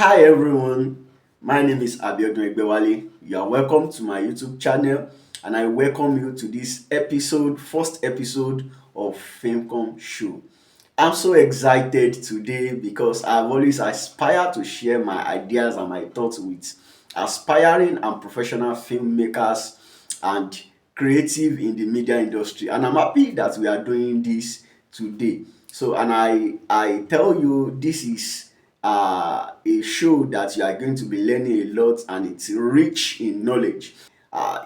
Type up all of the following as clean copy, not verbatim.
Hi everyone, my name is Abiodun Egbewale. You are welcome to my YouTube channel and I welcome you to this first episode of Filmcon show. I'm so excited today because I've always aspired to share my ideas and my thoughts with aspiring and professional filmmakers and creative in the media industry. And I'm happy that we are doing this today. So, I tell you, this is a show that you are going to be learning a lot and it's rich in knowledge.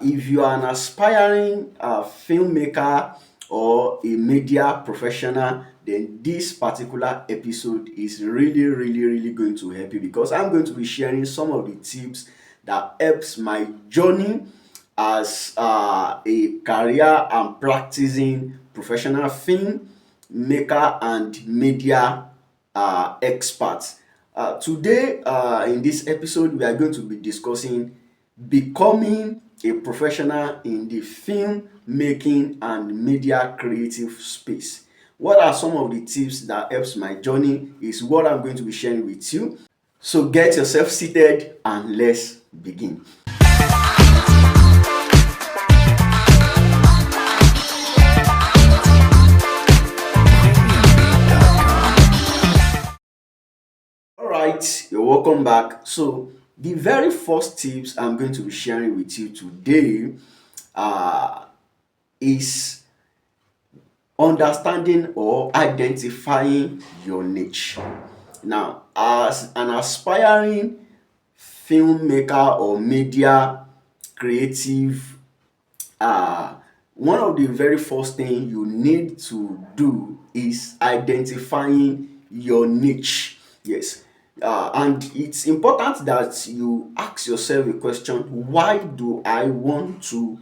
If you are an aspiring filmmaker or a media professional, then this particular episode is really going to help you because I'm going to be sharing some of the tips that helps my journey as a career and practicing professional film maker and media expert. Today, in this episode, we are going to be discussing becoming a professional in the film making and media creative space. What are some of the tips that helps my journey is what I'm going to be sharing with you. So get yourself seated and let's begin. All right, you're welcome back. So the very first tips I'm going to be sharing with you today uh, is understanding or identifying your niche. Now, as an aspiring filmmaker or media creative, uh, one of the very first thing you need to do is identifying your niche. Yes. And it's important that you ask yourself a question: why do I want to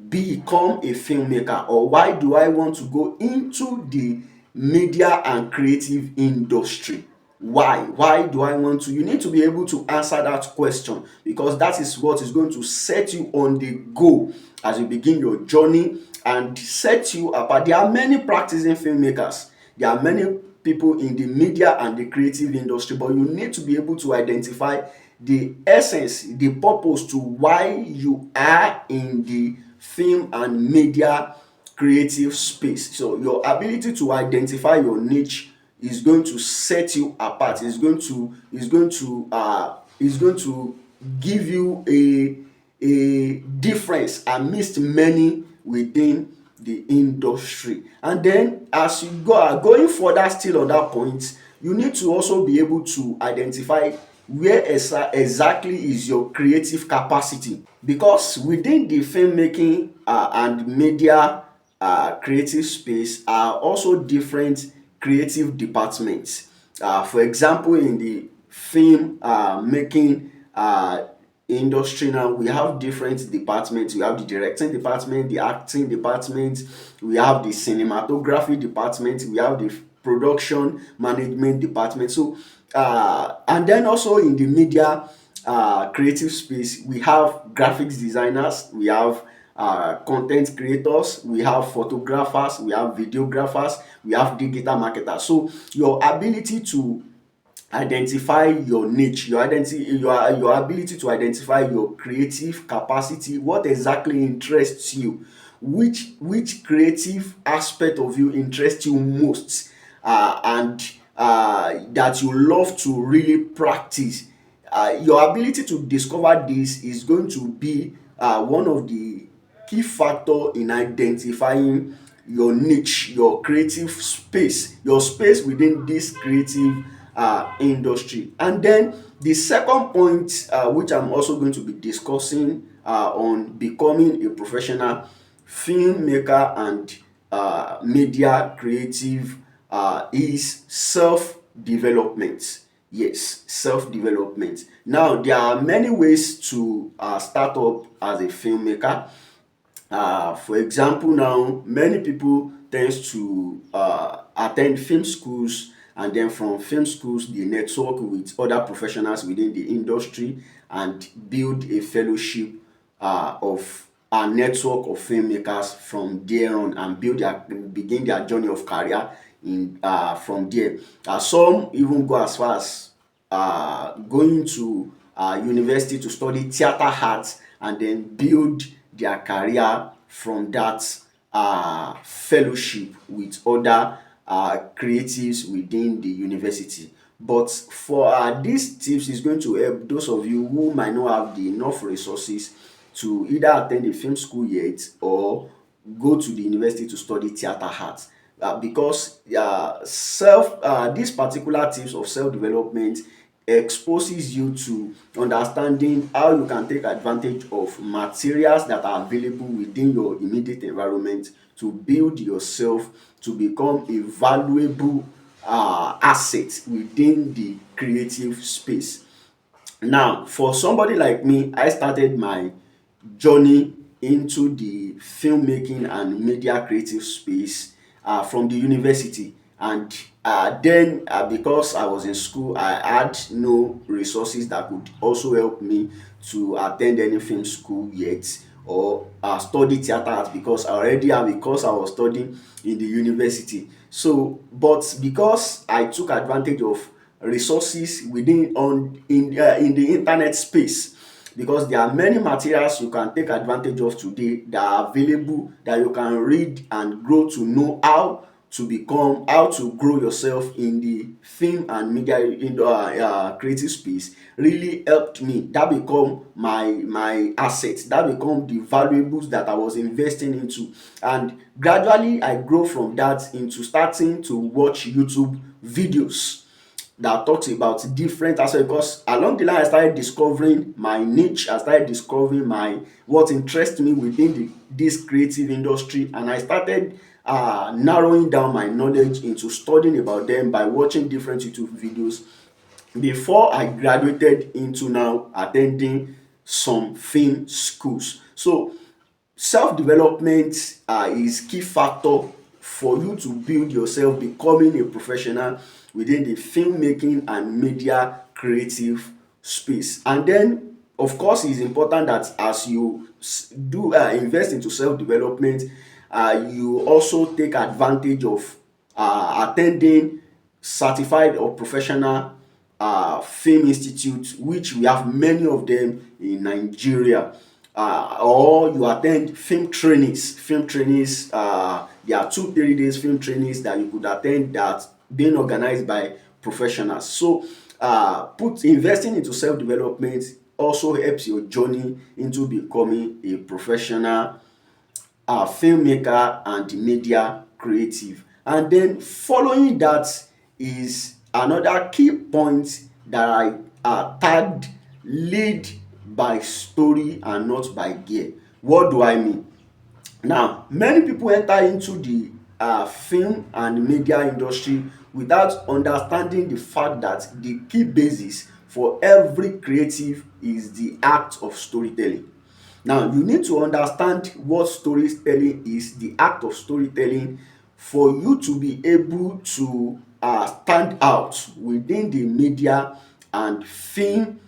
become a filmmaker, or why do I want to go into the media and creative industry? Why do I want to? You need to be able to answer that question because that is what is going to set you on the go as you begin your journey and set you apart. There are many practicing filmmakers, there are many people in the media and the creative industry, but you need to be able to identify the essence, the purpose to why you are in the film and media creative space. So your ability to identify your niche is going to set you apart. Is going to give you a difference amidst many within the industry. And then as you going further still on that point, you need to also be able to identify where exactly is your creative capacity, because within the filmmaking and media creative space are also different creative departments. For example, in the film making industry now, we have different departments. We have the directing department, the acting department, we have the cinematography department, we have the production management department. So and then also in the media creative space, we have graphics designers, we have content creators, we have photographers, we have videographers, we have digital marketers. So your ability to identify your niche, your ability to identify your creative capacity, what exactly interests you, which creative aspect of you interests you most, and that you love to really practice. Your ability to discover this is going to be one of the key factor in identifying your niche, your creative space, your space within this creative industry. And then the second point, which I'm also going to be discussing on becoming a professional filmmaker and media creative, is self-development. Yes, self-development. Now, there are many ways to start up as a filmmaker. For example, now many people tends to attend film schools, and then from film schools they network with other professionals within the industry and build a fellowship of a network of filmmakers from there on, and begin their journey of career in from there. Some even go as far as going to university to study theater arts and then build their career from that fellowship with other creatives within the university. But for these tips is going to help those of you who might not have the enough resources to either attend a film school yet or go to the university to study theater arts. Because this particular tips of self-development exposes you to understanding how you can take advantage of materials that are available within your immediate environment to build yourself to become a valuable asset within the creative space. Now, for somebody like me, I started my journey into the filmmaking and media creative space from the university. And then, because I was in school, I had no resources that could also help me to attend any film school yet or study theater arts because I already have a course I was studying in the university. So, but because I took advantage of resources within on in the internet space, because there are many materials you can take advantage of today that are available that you can read and grow to know how to grow yourself in the film and media in the creative space really helped me. That become my assets, that become the valuables that I was investing into. And gradually I grow from that into starting to watch YouTube videos that talks about different aspects, because along the line I started discovering my niche, I started discovering my what interests me within this creative industry, and I started narrowing down my knowledge into studying about them by watching different YouTube videos before I graduated into now attending some film schools. So self-development is key factor for you to build yourself becoming a professional within the filmmaking and media creative space. And then of course it's important that as you do invest into self-development, you also take advantage of attending certified or professional film institute, which we have many of them in Nigeria. Or you attend film trainings. There are 2 3 days film trainings that you could attend that being organized by professionals. So put investing into self-development also helps your journey into becoming a professional filmmaker and media creative. And then following that is another key point that I tagged: lead by story and not by gear. What do I mean? Now, many people enter into the film and media industry without understanding the fact that the key basis for every creative is the act of storytelling. Now, you need to understand what storytelling is, the act of storytelling, for you to be able to stand out within the media and film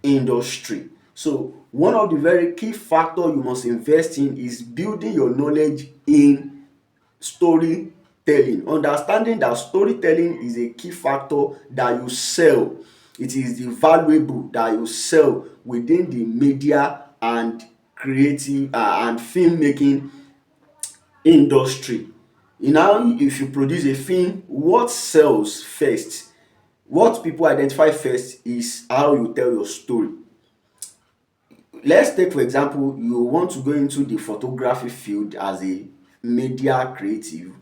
industry. So one of the very key factor you must invest in is building your knowledge in storytelling, understanding that storytelling is a key factor that you sell. It is the valuable that you sell within the media and creative and filmmaking industry. Now, if you produce a film, what sells first, what people identify first is how you tell your story. Let's take for example, you want to go into the photography field as a media creative.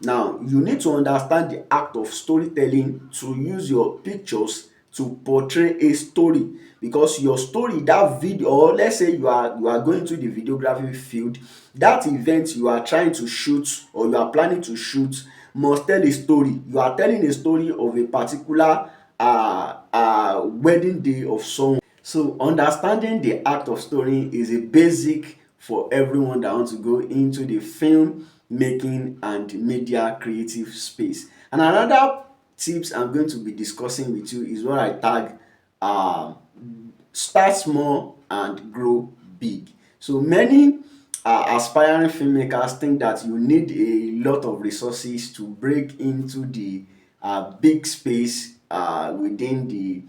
Now you need to understand the act of storytelling to use your pictures to portray a story, because your story, that video, or let's say you are going to the videography field, that event you are trying to shoot or you are planning to shoot must tell a story. You are telling a story of a particular wedding day of someone. So understanding the act of story is a basic for everyone that wants to go into the film making and media creative space. And another tips I'm going to be discussing with you is what I tag uh, start small and grow big. So many aspiring filmmakers think that you need a lot of resources to break into the big space within the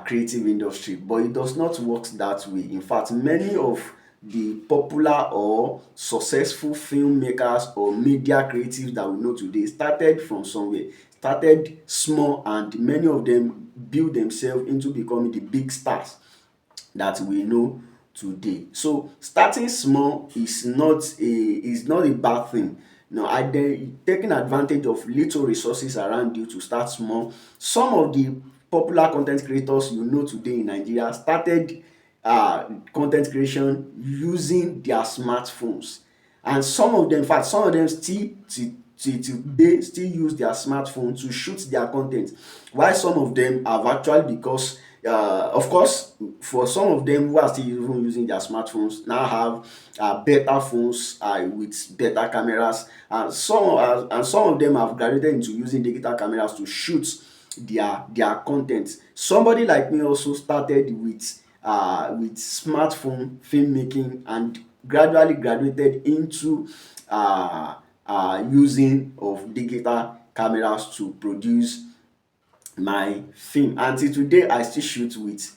creative industry, but it does not work that way. In fact, many of the popular or successful filmmakers or media creatives that we know today started from somewhere, started small, and many of them build themselves into becoming the big stars that we know today. So starting small is not a bad thing. Taking advantage of little resources around you to start small. Some of the popular content creators you know today in Nigeria started content creation using their smartphones, and some of them, in fact, some of them still till today still use their smartphone to shoot their content, while some of them have actually, because of course, for some of them who are still even using their smartphones now have better phones with better cameras, and some of them have graduated into using digital cameras to shoot their content. Somebody like me also started with smartphone filmmaking and gradually graduated into using of digital cameras to produce my film. Until today I still shoot with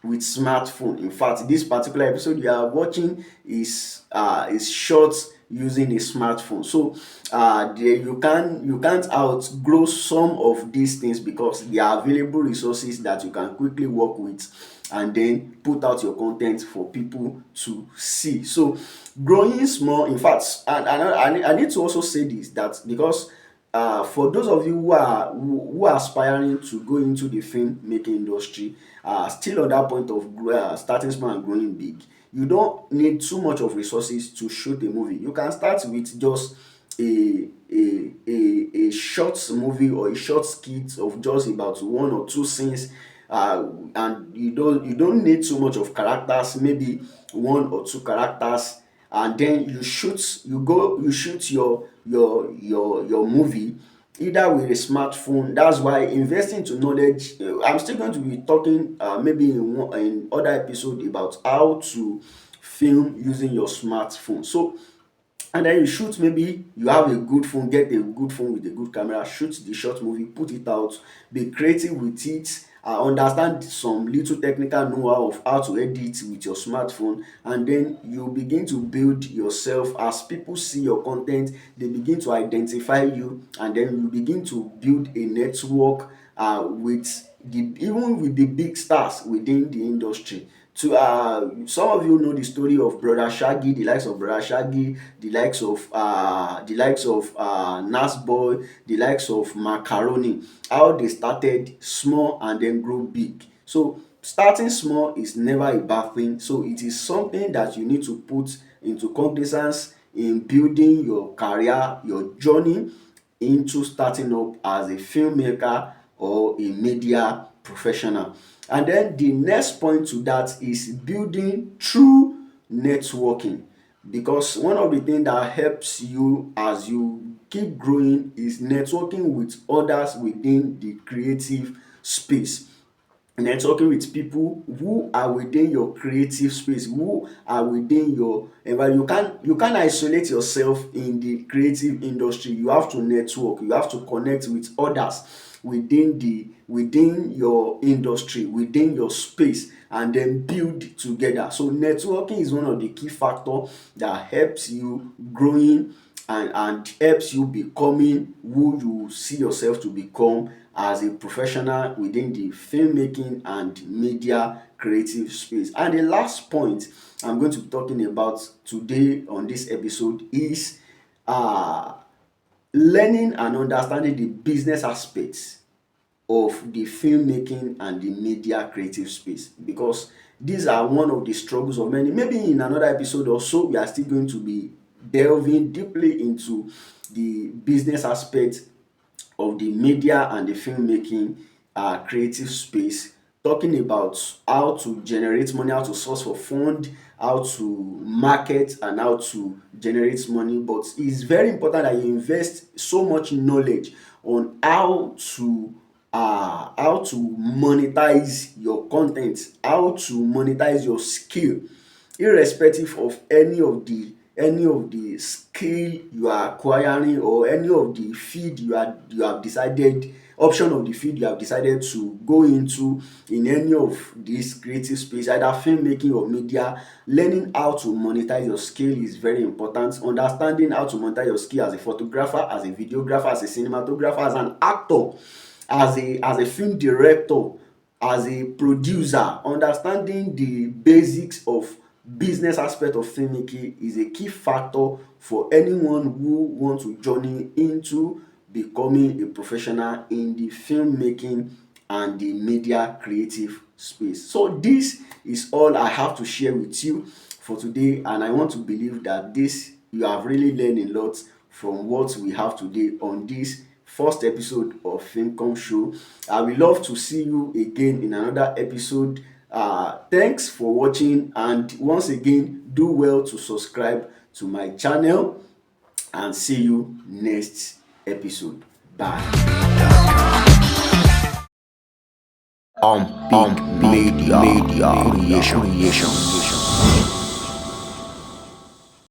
smartphone. In fact, this particular episode you are watching is shot using a smartphone. So you can't outgrow some of these things, because they are available resources that you can quickly work with and then put out your content for people to see. So growing small, in fact, and I need to also say this, that because for those of you who are aspiring to go into the film making industry, still on that point of starting small and growing big, you don't need too much of resources to shoot a movie. You can start with just a short movie or a short skit of just about one or two scenes, and you don't need too much of characters, maybe one or two characters, and then you shoot your movie either with a smartphone. That's why investing to knowledge, I'm still going to be talking maybe in other episode about how to film using your smartphone. So, and then you shoot, maybe you have a good phone, get a good phone with a good camera, shoot the short movie, put it out, be creative with it, understand some little technical know-how of how to edit with your smartphone, and then you begin to build yourself. As people see your content, they begin to identify you, and then you begin to build a network with even with the big stars within the industry. To some of you know the story of brother Shaggy, the likes of brother Shaggy, the likes of Nas Boy, the likes of Macaroni, how they started small and then grow big. So starting small is never a bad thing. So it is something that you need to put into cognizance in building your career, your journey into starting up as a filmmaker or a media professional. And then the next point to that is building through networking, because one of the things that helps you as you keep growing is networking with others within the creative space. Networking with people who are within your creative space, who are within your environment. You can't isolate yourself in the creative industry. You have to network, you have to connect with others within your industry, within your space, and then build together. So networking is one of the key factors that helps you growing, and helps you becoming who you see yourself to become as a professional within the filmmaking and media creative space. And the last point I'm going to be talking about today on this episode is uh, learning and understanding the business aspects of the filmmaking and the media creative space, because these are one of the struggles of many. Maybe in another episode or so we are still going to be delving deeply into the business aspect of the media and the filmmaking creative space, talking about how to generate money, how to source for fund, how to market, and how to generate money. But it's very important that you invest so much knowledge on how to monetize your content, how to monetize your skill, irrespective of any of the skill you are acquiring or any of the field you have decided option of the field you have decided to go into in any of these creative space, either filmmaking or media. Learning how to monetize your skill is very important. Understanding how to monetize your skill as a photographer, as a videographer, as a cinematographer, as an actor, as a film director, as a producer. Understanding the basics of business aspect of filmmaking is a key factor for anyone who wants to journey into becoming a professional in the filmmaking and the media creative space. So this is all I have to share with you for today, and I want to believe that this you have really learned a lot from what we have today on this first episode of Filmcon show. I will love to see you again in another episode. Thanks for watching, and once again, do well to subscribe to my channel, and see you next episode. Bye. Big media creation.